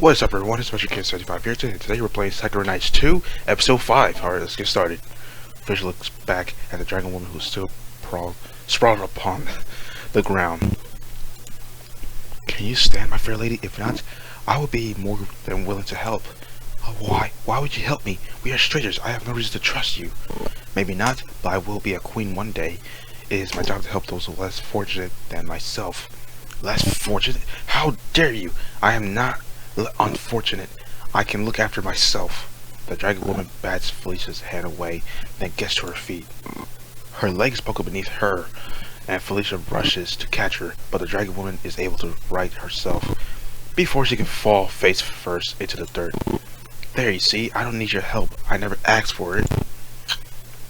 What is up, everyone? It's Kid75 here today. Today we're playing Sakura Nights 2, Episode 5. Alright, let's get started. Fish looks back at the dragon woman who's still sprawled upon the ground. Can you stand, my fair lady? If not, I would be more than willing to help. Why? Why would you help me? We are strangers. I have no reason to trust you. Maybe not, but I will be a queen one day. It is my job to help those less fortunate than myself. Less fortunate? How dare you? I am not unfortunate. I can look after myself. The dragon woman bats Felicia's hand away, then gets to her feet. Her legs buckle beneath her, and Felicia rushes to catch her, but the dragon woman is able to right herself before she can fall face first into the dirt. There, you see, I don't need your help. I never asked for it.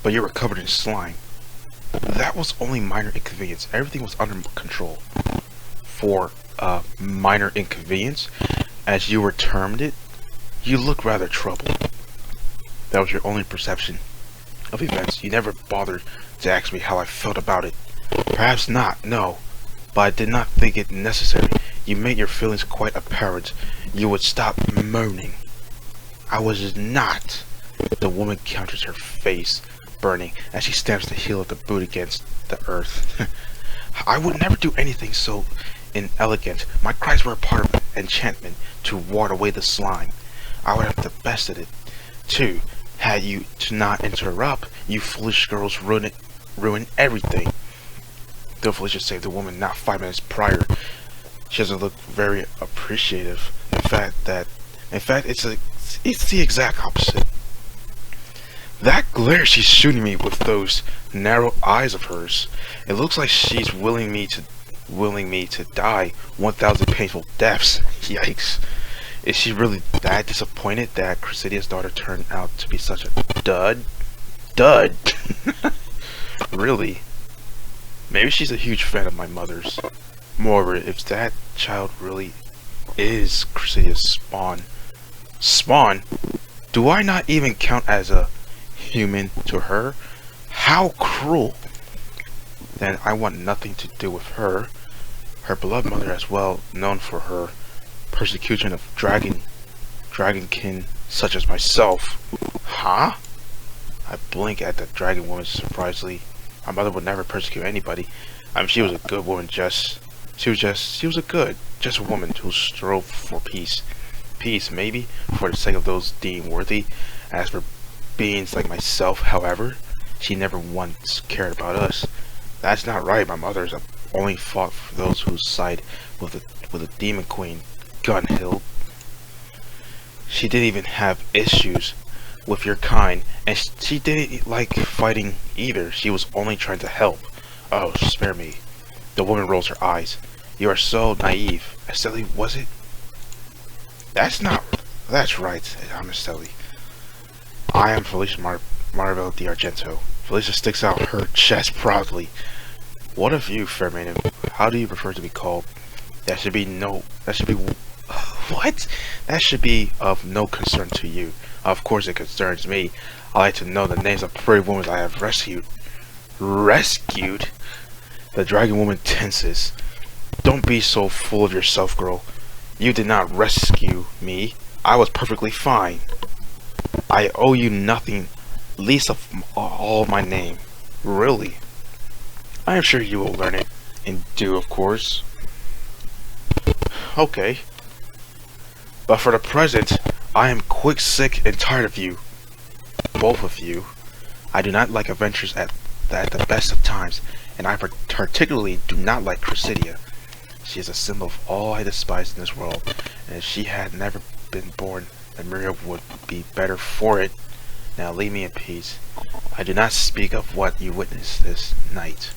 But you were covered in slime. That was only minor inconvenience. Everything was under control. For minor inconvenience, as you were termed it, you look rather troubled. That was your only perception of events. You never bothered to ask me how I felt about it. Perhaps not, no. But I did not think it necessary. You made your feelings quite apparent. You would stop moaning. I was not. The woman counters, her face burning as she stamps the heel of the boot against the earth. I would never do anything so inelegant. My cries were a part of enchantment to ward away the slime. I would have the best of it, too, had you to not interrupt. You foolish girls ruin everything. Though Felicia saved the woman not 5 minutes prior, she doesn't look very appreciative. In fact, it's the exact opposite. That glare she's shooting me with those narrow eyes of hers. It looks like she's willing me to die 1,000 painful deaths. Yikes. Is she really that disappointed that Chrysalia's daughter turned out to be such a dud? Dud? Really? Maybe she's a huge fan of my mother's. Moreover, if that child really is Chrysalia's spawn, do I not even count as a human to her? How cruel! Then I want nothing to do with her. Her beloved mother, as well known for her persecution of dragonkin such as myself. Huh? I blink at the dragon woman surprisingly. My mother would never persecute anybody. I mean, she was a good woman. She was a woman who strove for peace. Peace, maybe, for the sake of those deemed worthy. As for beings like myself, however, she never once cared about us. That's not right. My mother's only fought for those who side with the demon queen, Gunhild. She didn't even have issues with your kind, and she didn't like fighting either. She was only trying to help. Oh, spare me. The woman rolls her eyes. You are so naive. Estelle, was it? That's right, Estelle. I am Felicia Marvel de Argento. Felicia sticks out her chest proudly. What of you, fair maiden? How do you prefer to be called? That should be what? That should be of no concern to you. Of course it concerns me. I like to know the names of pretty women I have rescued. Rescued? The dragon woman tenses. Don't be so full of yourself, girl. You did not rescue me. I was perfectly fine. I owe you nothing, least of all my name. Really? I am sure you will learn it in due, of course. Okay. But for the present, I am quick, sick, and tired of you. Both of you. I do not like adventures at the best of times, and I particularly do not like Chrysalia. She is a symbol of all I despise in this world, and if she had never been born, then Miriam would be better for it. Now leave me in peace. I do not speak of what you witnessed this night.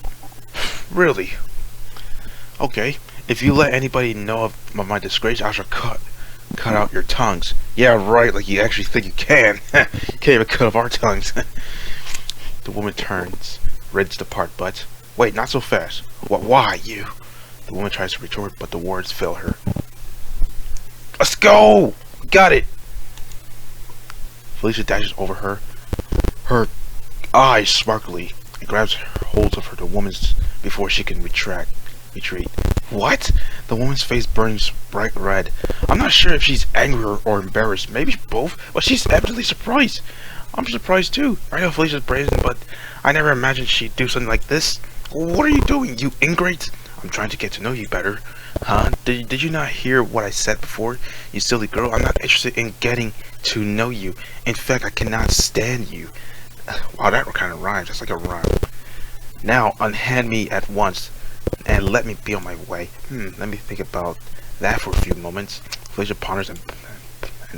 Really? Okay. If you let anybody know of my disgrace, I shall cut out your tongues. Yeah, right, like you actually think you can. You can't even cut off our tongues. The woman turns, ready to depart, but... Wait, not so fast. Why, you? The woman tries to retort, but the words fail her. Let's go! Got it! Felicia dashes over her, her eyes sparkly, and grabs hold of the woman's before she can retreat. What? The woman's face burns bright red. I'm not sure if she's angry or embarrassed. Maybe both, but she's evidently surprised. I'm surprised too. I know Felicia's brazen, but I never imagined she'd do something like this. What are you doing, you ingrate? I'm trying to get to know you better. Huh? Did you not hear what I said before? You silly girl, I'm not interested in getting to know you. In fact, I cannot stand you. Wow, that kind of rhymes. That's like a rhyme. Now, unhand me at once and let me be on my way. Let me think about that for a few moments. Felicia ponders and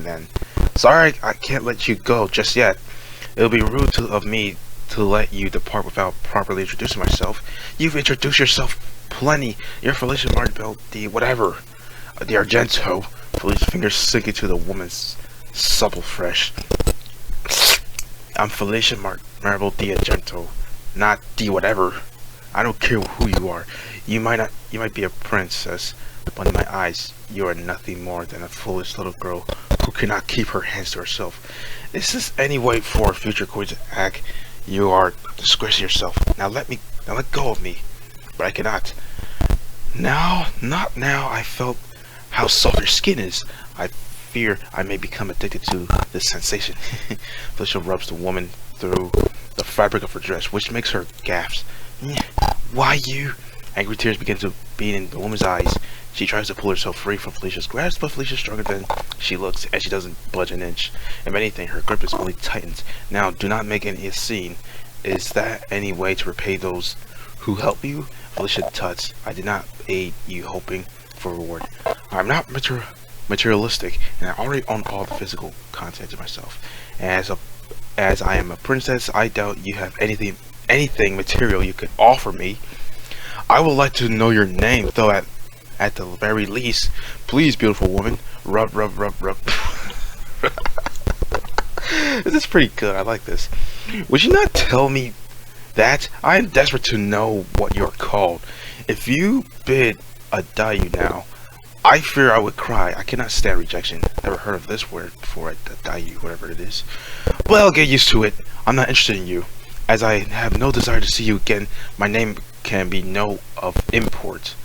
then, sorry, I can't let you go just yet. It'll be rude of me to let you depart without properly introducing myself. You've introduced yourself plenty. You're Felicia Martindale, the whatever, the Argento. Felicia's fingers sink into the woman's supple flesh. I'm Felicia Marble the Argento, not the whatever. I don't care who you are. You might be a princess, but in my eyes, you are nothing more than a foolish little girl who cannot keep her hands to herself. Is this any way for a future queen to act? You are disgracing yourself. Now let go of me. But I cannot. Now, not now. I felt how soft your skin is. I fear I may become addicted to this sensation. Felicia rubs the woman through the fabric of her dress, which makes her gasp. Why you? Angry tears begin to beat in the woman's eyes. She tries to pull herself free from Felicia's grasp, but Felicia's stronger than she looks, and she doesn't budge an inch. If anything, her grip is only tightened. Now, do not make any scene. Is that any way to repay those who help you? Felicia tuts. I did not aid you hoping for reward. I'm not materialistic, and I already own all the physical content of myself. As I am a princess, I doubt you have anything material you could offer me. I would like to know your name, though at the very least. Please, beautiful woman. Rub, rub, rub, rub. This is pretty good. I like this. Would you not tell me that? I am desperate to know what you're called. If you bid adieu now, I fear I would cry. I cannot stand rejection. Never heard of this word before. Adieu, whatever it is. Well, get used to it. I'm not interested in you. As I have no desire to see you again, my name can be no of import.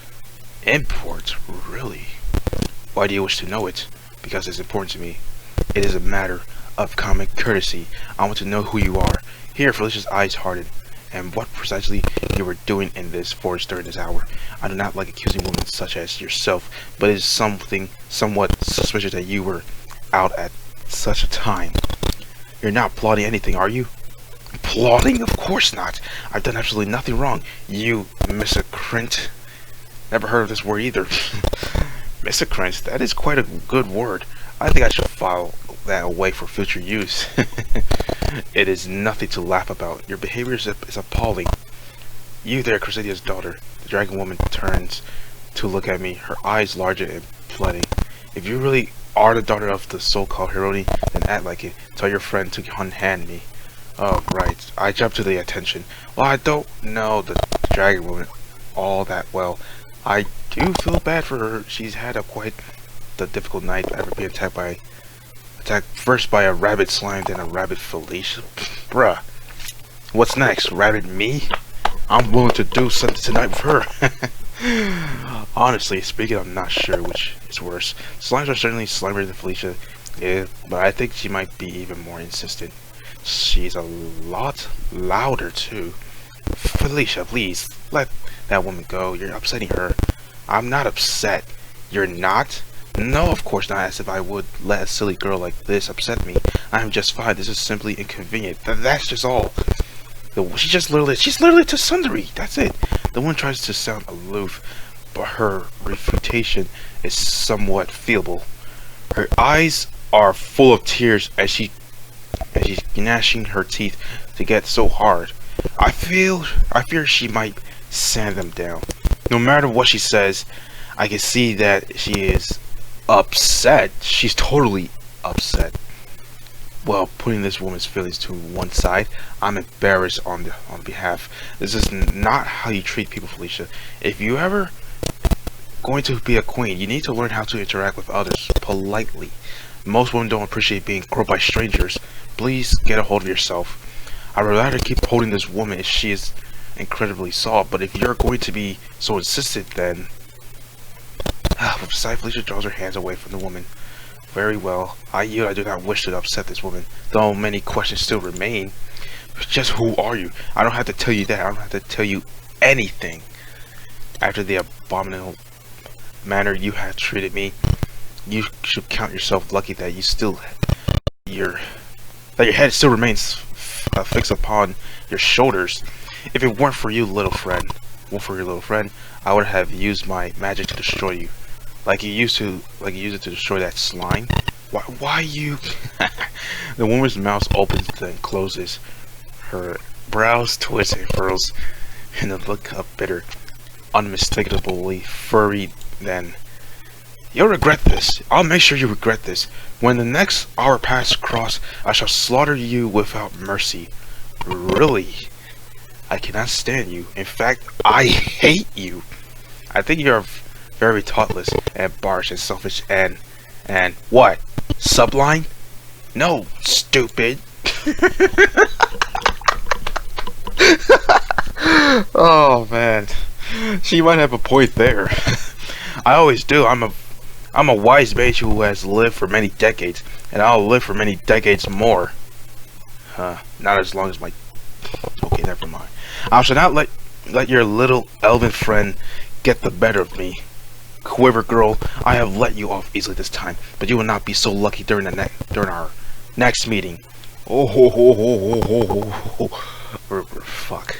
Import? Really? Why do you wish to know it? Because it's important to me. It is a matter of common courtesy. I want to know who you are. Here, Felicia's eyes hardened. And what precisely you were doing in this forest during this hour. I do not like accusing women such as yourself, but it is somewhat suspicious that you were out at such a time. You're not plotting anything, are you? Plotting? Of course not. I've done absolutely nothing wrong. You miscreant. Never heard of this word either. Miscreant. That is quite a good word. I think I should file that away for future use. It is nothing to laugh about. Your behavior is appalling. You there, Chrysalia's daughter. The dragon woman turns to look at me, her eyes larger and flooding. If you really are the daughter of the so-called Herone, then act like it. Tell your friend to unhand me. Oh, right. I jumped to the attention. Well, I don't know the dragon woman all that well. I do feel bad for her. She's had quite the difficult night, ever being attacked first by a rabbit slime, then a rabbit Felicia. Bruh. What's next? Rabbit me? I'm willing to do something tonight with her. Honestly speaking, I'm not sure which is worse. Slimes are certainly slimier than Felicia, yeah, but I think she might be even more insistent. She's a lot louder too. Felicia, please, let that woman go. You're upsetting her. I'm not upset. You're not? No, of course not, as if I would let a silly girl like this upset me. I am just fine. This is simply inconvenient. That's just all. She's literally to sundry. That's it. The one tries to sound aloof, but her refutation is somewhat feeble. Her eyes are full of tears as she's gnashing her teeth to get so hard. I fear she might sand them down. No matter what she says, I can see that she is upset. She's totally upset. Well, putting this woman's feelings to one side, I'm embarrassed on behalf. This is not how you treat people, Felicia. If you ever going to be a queen, you need to learn how to interact with others politely. Most women don't appreciate being groped by strangers. Please get a hold of yourself. I would rather keep holding this woman if she is incredibly soft, but if you're going to be so insistent, then With a sigh, Felicia draws her hands away from the woman. Very well. I yield. I do not wish to upset this woman, though many questions still remain. Just who are you? I don't have to tell you that. I don't have to tell you anything. After the abominable manner you have treated me, you should count yourself lucky that your head still remains fixed upon your shoulders. If it weren't for you, little friend, I would have used my magic to destroy you, like you used it to destroy that slime. Why you? The woman's mouth opens then closes. Her brows twist and furrows in a look of bitter, unmistakably furry. Then you'll regret this. I'll make sure you regret this. When the next hour paths cross, I shall slaughter you without mercy. Really? I cannot stand you. In fact, I hate you. I think you're very thoughtless and harsh and selfish and what? Sublime? No, stupid. Oh man, she might have a point there. I always do. I'm a wise mage who has lived for many decades, and I'll live for many decades more. Not as long as my. Okay, never mind. I shall not let your little elven friend get the better of me. Quiver girl, I have let you off easily this time, but you will not be so lucky during our next meeting. Oh ho ho ho ho ho ho ho. Fuck.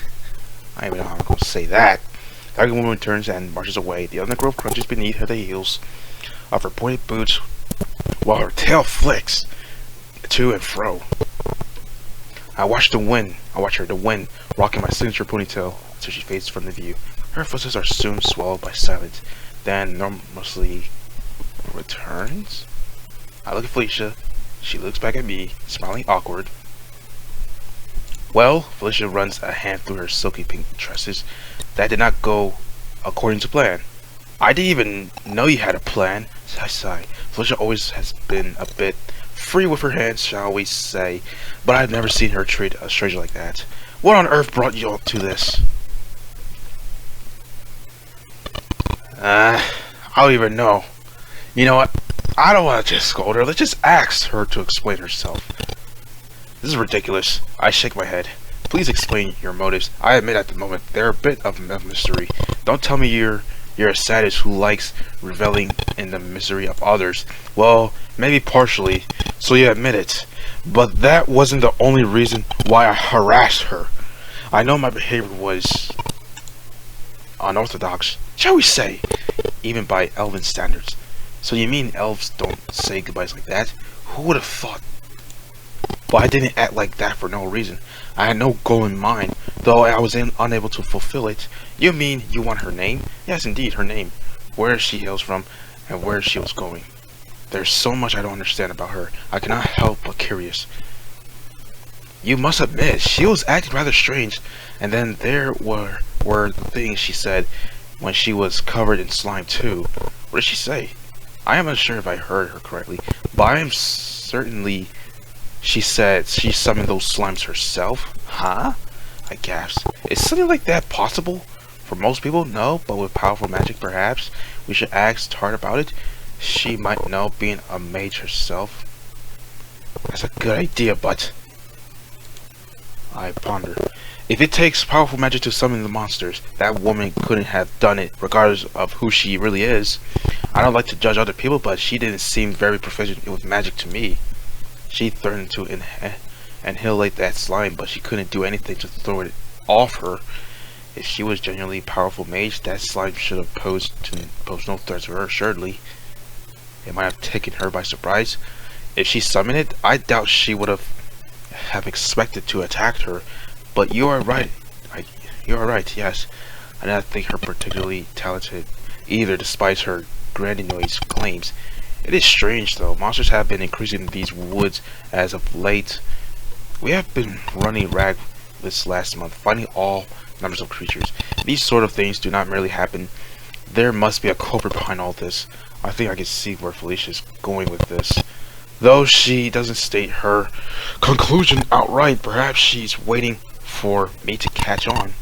I don't even know how I'm gonna say that. The ugly woman turns and marches away. The undergrowth crunches beneath her the heels of her pointed boots, while her tail flicks to and fro. I watch her the wind rocking my signature ponytail until she fades from the view. Her footsteps are soon swallowed by silence, then normalcy returns. I look at Felicia. She looks back at me, smiling awkward. Well, Felicia runs a hand through her silky pink tresses. That did not go according to plan. I didn't even know you had a plan. I sigh. Felicia always has been a bit free with her hands, shall we say, but I've never seen her treat a stranger like that. What on earth brought you up to this? I don't even know. You know what? I don't want to just scold her. Let's just ask her to explain herself. This is ridiculous. I shake my head. Please explain your motives. I admit at the moment they're a bit of a mystery. Don't tell me you're a sadist who likes reveling in the misery of others. Well, maybe partially, so you admit it. But that wasn't the only reason why I harassed her. I know my behavior was unorthodox, shall we say, even by elven standards. So you mean elves don't say goodbyes like that? Who would have thought? But I didn't act like that for no reason. I had no goal in mind, though I was unable to fulfill it. You mean you want her name? Yes, indeed, her name. Where she hails from, and where she was going. There's so much I don't understand about her. I cannot help but curious. You must admit, she was acting rather strange, and then there were the things she said when she was covered in slime too. What did she say? I am unsure if I heard her correctly, but I am certainly she said she summoned those slimes herself. Huh? I gasped. Is something like that possible? For most people, no, but with powerful magic perhaps. We should ask Tart about it. She might know, being a mage herself. That's a good idea, but I ponder. If it takes powerful magic to summon the monsters, that woman couldn't have done it, regardless of who she really is. I don't like to judge other people, but she didn't seem very proficient with magic to me. She threatened to annihilate that slime, but she couldn't do anything to throw it off her. If she was genuinely powerful mage, that slime should have posed no threat to her, assuredly. It might have taken her by surprise. If she summoned it, I doubt she would have expected to attack her. But you are right. You are right, yes. I do not think her particularly talented either, despite her grandiose claims. It is strange, though. Monsters have been increasing in these woods as of late. We have been running rag this last month, finding all numbers of creatures. These sort of things do not merely happen. There must be a culprit behind all this. I think I can see where Felicia is going with this. Though she doesn't state her conclusion outright, perhaps she's waiting for me to catch on.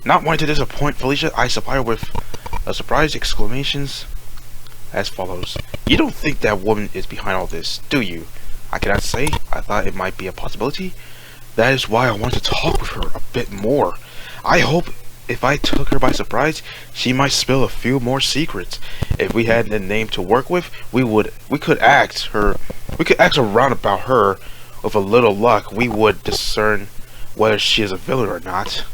Not wanting to disappoint Felicia, I supply her with a surprise exclamations. as follows. You don't think that woman is behind all this, do you? I cannot say. I thought it might be a possibility. That is why I want to talk with her a bit more. I hope if I took her by surprise, she might spill a few more secrets. If we had a name to work with, we could ask around about her. With a little luck, we would discern whether she is a villain or not.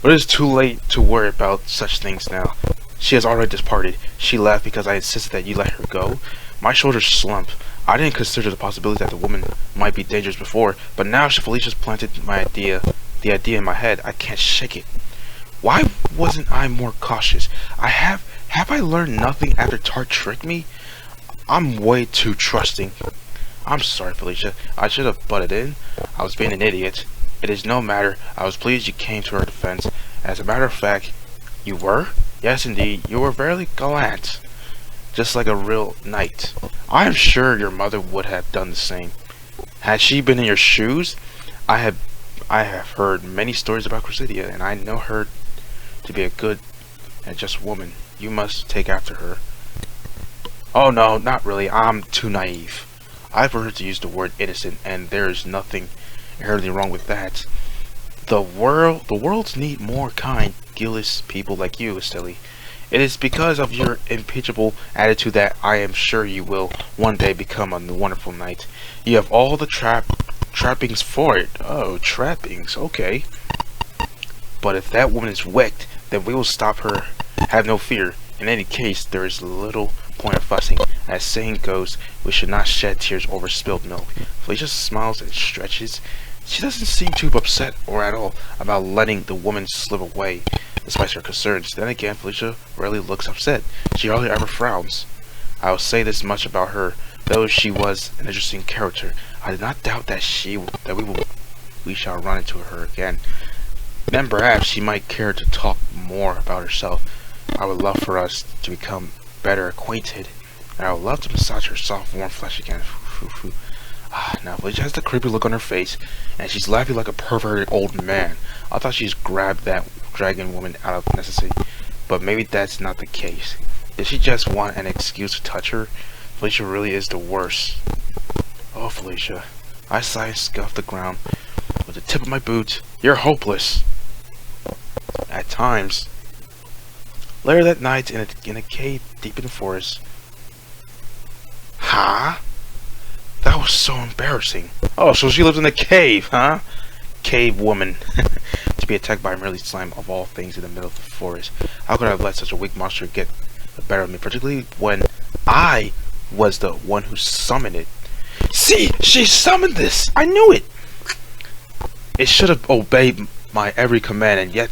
But it is too late to worry about such things now. She has already departed. She left because I insisted that you let her go. My shoulders slump. I didn't consider the possibility that the woman might be dangerous before, but now Felicia's planted the idea in my head. I can't shake it. Why wasn't I more cautious? Have I learned nothing after Tart tricked me? I'm way too trusting. I'm sorry, Felicia. I should have butted in. I was being an idiot. It is no matter. I was pleased you came to her defense. As a matter of fact, you were? Yes, indeed. You were very gallant. Just like a real knight. I am sure your mother would have done the same. Had she been in your shoes, I have heard many stories about Cressidia, and I know her to be a good and just woman. You must take after her. Oh no, not really. I'm too naive. I've heard her to use the word innocent, and there is nothing inherently wrong with that. The worlds need more kind, guileless people like you, Estelle. It is because of your impeachable attitude that I am sure you will one day become a wonderful knight. You have all the trappings for it. Oh, trappings, okay. But if that woman is wicked, then we will stop her. Have no fear. In any case, there is little point of fussing. As saying goes, we should not shed tears over spilled milk. Felicia smiles and stretches. She doesn't seem too upset or at all about letting the woman slip away, despite her concerns. Then again, Felicia rarely looks upset. She hardly ever frowns. I will say this much about her. Though she was an interesting character, I did not doubt that we shall run into her again. Then perhaps she might care to talk more about herself. I would love for us to become better acquainted, and I would love to massage her soft, warm flesh again. Now Felicia has the creepy look on her face, and she's laughing like a perverted old man. I thought she's grabbed that dragon woman out of necessity, but maybe that's not the case. Did she just want an excuse to touch her? Felicia really is the worst. Oh, Felicia. I sigh and scuff the ground with the tip of my boot. You're hopeless. At times. Later that night in a cave deep in the forest. Huh? That was so embarrassing. Oh, so she lives in a cave, huh? Cave woman. To be attacked by a merely slime of all things in the middle of the forest. How could I have let such a weak monster get the better of me, particularly when I was the one who summoned it? See, she summoned this! I knew it! It should have obeyed my every command, and yet...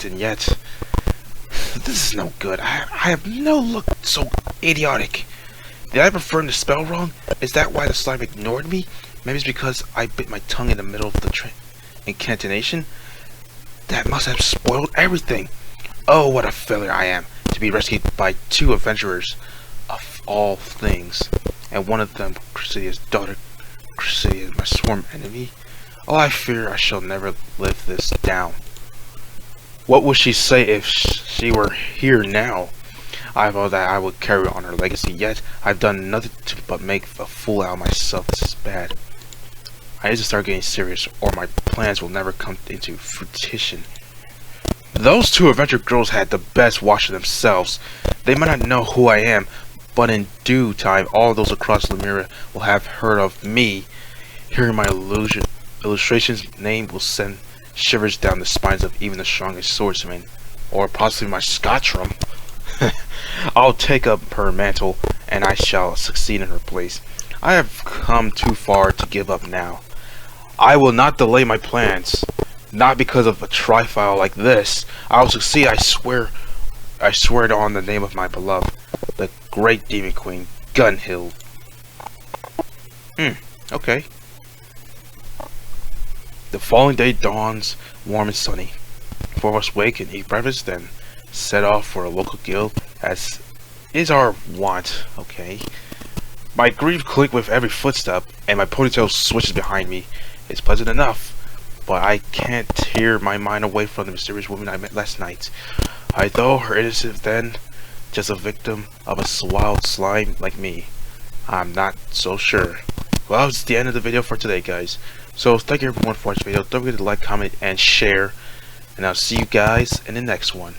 This is no good. I have no look so idiotic. Did I perform the spell wrong? Is that why the slime ignored me? Maybe it's because I bit my tongue in the middle of the incantation? That must have spoiled everything. Oh, what a failure I am, to be rescued by two adventurers of all things, and one of them Cressidia's daughter. Cressidia, my sworn enemy. Oh, I fear I shall never live this down. What would she say if she were here now? I vow that I would carry on her legacy, yet I've done nothing but make a fool out of myself. This is bad. I need to start getting serious, or my plans will never come into fruition. Those two adventure girls had the best watch of themselves. They might not know who I am, but in due time, all those across Lemurria will have heard of me. Hearing my illustration's name will send shivers down the spines of even the strongest swordsman, or possibly my Scotchrum. I'll take up her mantle, and I shall succeed in her place. I have come too far to give up now. I will not delay my plans, not because of a trifle like this. I will succeed, I swear it on the name of my beloved, the great Demon Queen, Gunhild. Okay. The following day dawns warm and sunny. Four of us wake and eat breakfast, then set off for a local guild, as is our wont. Okay. My greaves click with every footstep, and my ponytail switches behind me. It's pleasant enough, but I can't tear my mind away from the mysterious woman I met last night. I thought her innocence then, just a victim of a wild slime like me? I'm not so sure. Well, it's the end of the video for today, guys. So thank you everyone for watching the video. Don't forget to like, comment, and share. And I'll see you guys in the next one.